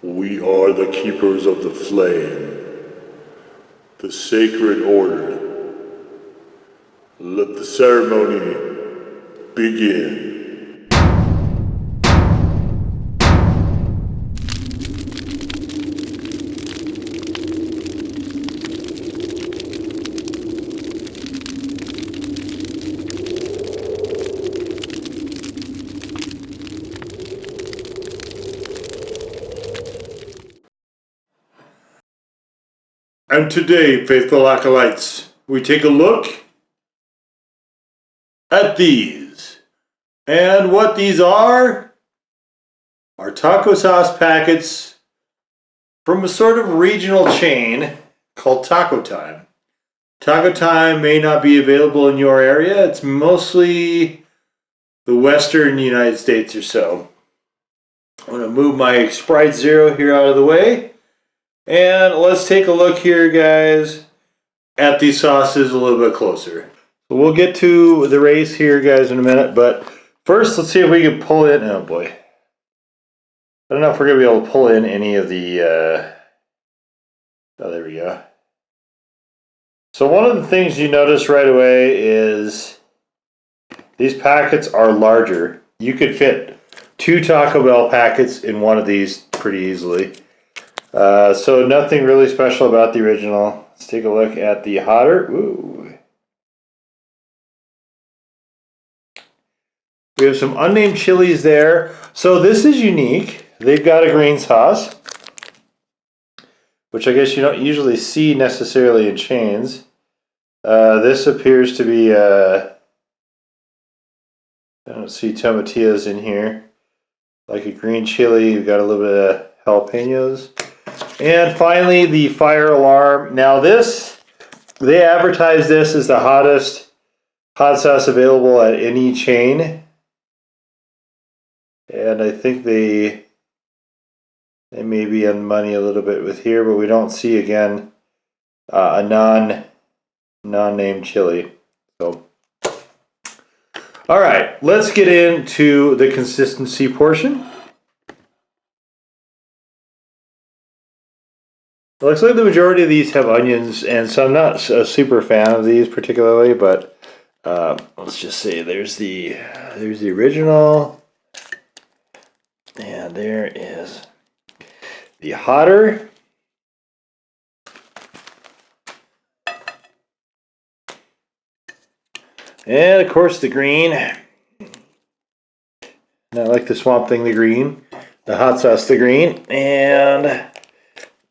We are the keepers of the flame, the sacred order. Let the ceremony begin. And today, faithful acolytes, we take a look at these. And what these are taco sauce packets from a sort of regional chain called Taco Time. Taco Time may not be available in your area. It's mostly the western United States or so. I'm going to move my Sprite Zero here out of the way. And let's take a look here, guys, at these sauces a little bit closer. So we'll get to the race here, guys, in a minute. But first, let's see if we can pull in. Oh, boy. I don't know if we're going to be able to pull in any of the... Oh, there we go. So one of the things you notice right away is these packets are larger. You could fit 2 Taco Bell packets in one of these pretty easily. So nothing really special about the original. Let's take a look at the hotter. Ooh. We have some unnamed chilies there. So this is unique. They've got a green sauce, which I guess you don't usually see necessarily in chains. This appears to be, I don't see tomatillos in here. Like a green chili, you've got a little bit of jalapenos. And finally, the fire alarm. Now this, they advertise this as the hottest hot sauce available at any chain. And I think they may be on money a little bit with here, but we don't see, again, a non-named chili. So, all right, let's get into the consistency portion. It looks like the majority of these have onions, and so I'm not a super fan of these particularly, but let's just say there's the original, and there is the hotter. And of course the green. And I like the Swamp Thing, the green. The hot sauce, the green. And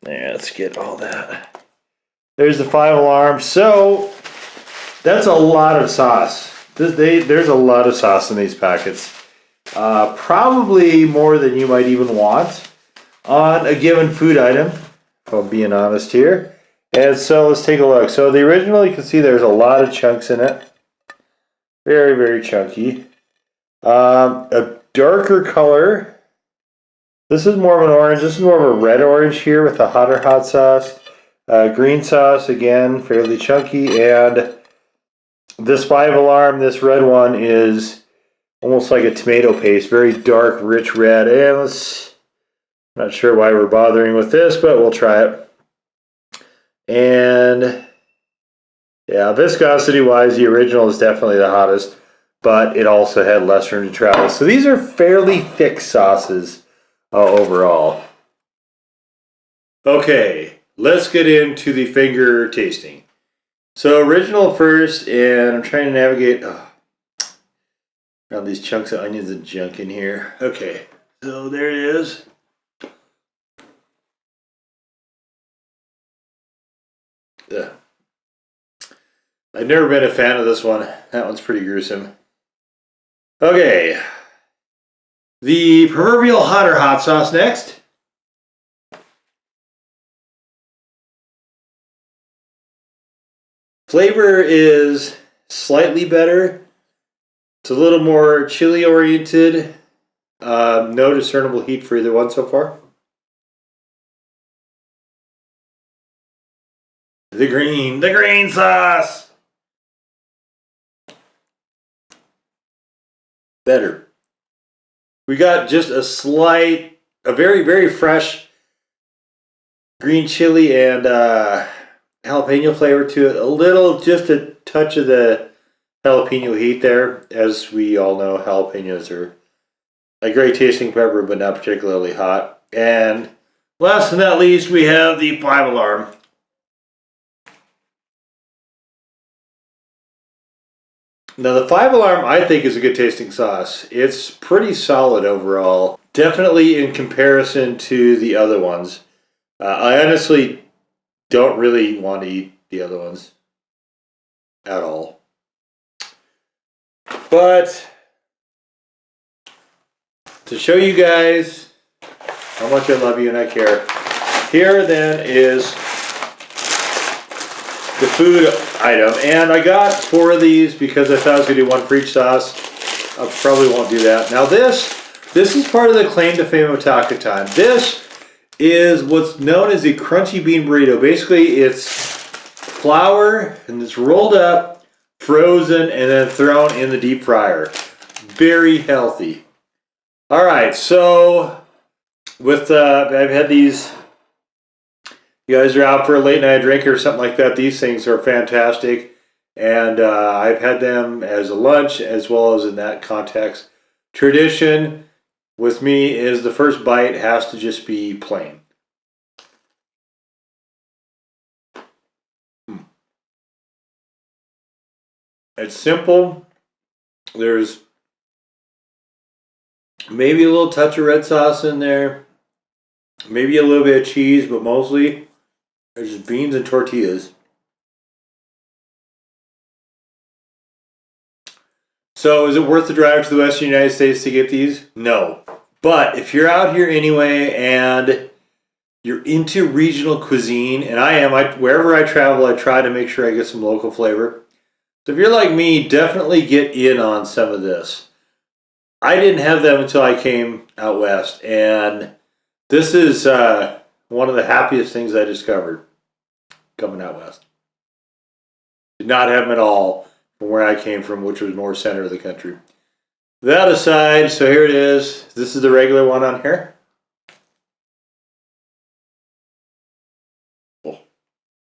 there, let's get all that. There's the 5 alarm. So that's a lot of sauce. There's a lot of sauce in these packets. Probably more than you might even want on a given food item, if I'm being honest here. And so let's take a look. So the original, you can see there's a lot of chunks in it. Very, very chunky. A darker color. This is more of an orange. This is more of a red orange here with a hotter hot sauce. Green sauce, again, fairly chunky. And this 5 alarm, this red one, is almost like a tomato paste. Very dark, rich red. And not sure why we're bothering with this, but we'll try it. And yeah, viscosity-wise, the original is definitely the hottest, but it also had less room to travel. So these are fairly thick sauces overall. Okay, let's get into the finger tasting. So original first, and I'm trying to navigate around these chunks of onions and junk in here. Okay, so there it is. Ugh. I've never been a fan of this one. That one's pretty gruesome. Okay. The proverbial hotter hot sauce next. Flavor is slightly better. It's a little more chili oriented. No discernible heat for either one so far. The green sauce. Better. We got just a very, very fresh green chili and jalapeno flavor to it. A little, just a touch of the jalapeno heat there. As we all know, jalapenos are a great tasting pepper, but not particularly hot. And last but not least, we have the 5-alarm. Now the 5-alarm I think is a good tasting sauce. It's pretty solid overall. Definitely in comparison to the other ones. I honestly don't really want to eat the other ones at all. But to show you guys how much I love you and I care, here then is the food item. And I got 4 of these because I thought I was going to do one for each sauce. I probably won't do that. Now this is part of the claim to fame of Taco Time. This is what's known as a crunchy bean burrito. Basically, it's flour and it's rolled up, frozen, and then thrown in the deep fryer. Very healthy. All right, so with I've had these. You guys are out for a late night drink or something like that. These things are fantastic, and I've had them as a lunch as well as in that context. Tradition with me is the first bite has to just be plain. It's simple. There's maybe a little touch of red sauce in there, maybe a little bit of cheese, but mostly there's just beans and tortillas. So is it worth the drive to the western United States to get these? No. But if you're out here anyway and you're into regional cuisine, and I am, wherever I travel, I try to make sure I get some local flavor. So if you're like me, definitely get in on some of this. I didn't have them until I came out west, and this is one of the happiest things I discovered coming out west. Did not have them at all from where I came from, which was more center of the country. That aside, so here it is. This is the regular one on here.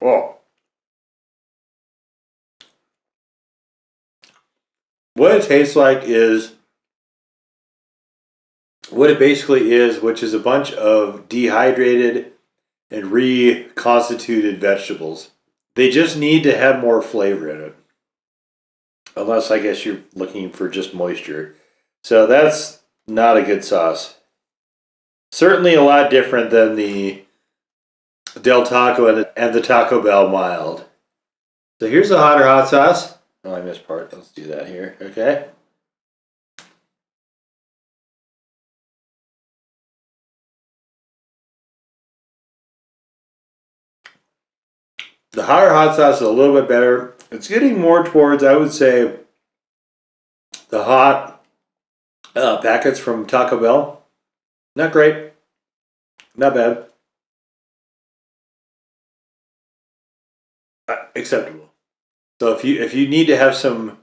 Oh. What it tastes like is what it basically is, which is a bunch of dehydrated and reconstituted vegetables. They just need to have more flavor in it. Unless I guess you're looking for just moisture. So that's not a good sauce. Certainly a lot different than the Del Taco and the Taco Bell mild. So here's the hotter hot sauce. Oh, I missed part. Let's do that here. Okay. The hotter hot sauce is a little bit better. It's getting more towards, I would say, the hot packets from Taco Bell. Not great. Not bad. Acceptable. So if you need to have some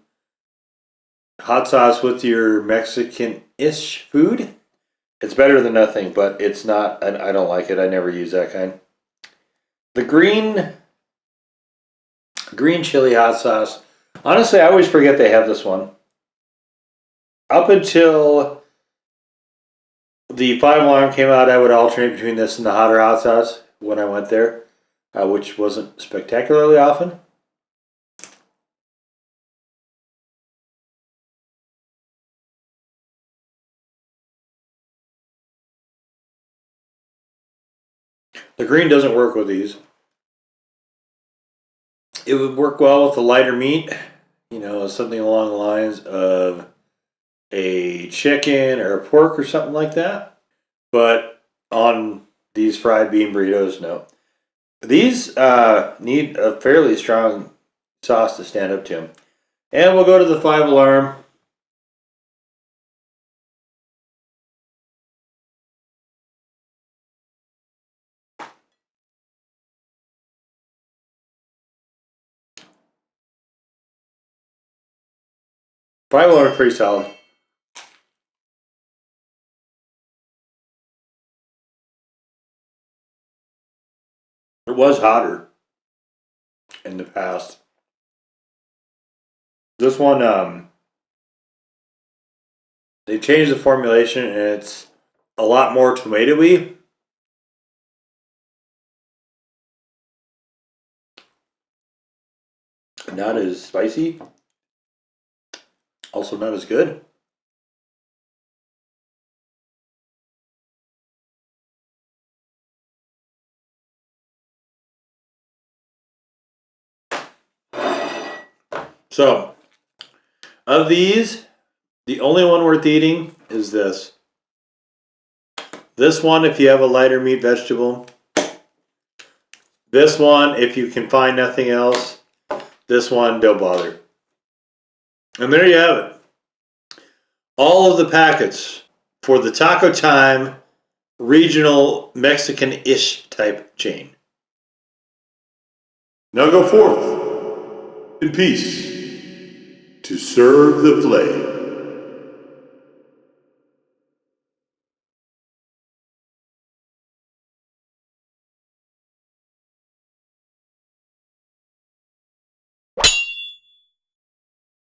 hot sauce with your Mexican-ish food, it's better than nothing, but it's not, I don't like it. I never use that kind. The green chili hot sauce. Honestly, I always forget they have this one. Up until the 5-alarm came out, I would alternate between this and the hotter hot sauce when I went there, which wasn't spectacularly often. The green doesn't work with these. It would work well with a lighter meat, something along the lines of a chicken or a pork or something like that. But on these fried bean burritos, no. These need a fairly strong sauce to stand up to them. And we'll go to the 5-alarm. Five-alarm is pretty solid. It was hotter in the past. This one, they changed the formulation and it's a lot more tomatoey. Not as spicy. Also not as good. So, of these, the only one worth eating is this. This one, if you have a lighter meat vegetable. This one, if you can find nothing else. This one, don't bother. And there you have it. All of the packets for the Taco Time regional Mexican-ish type chain. Now go forth in peace to serve the flame.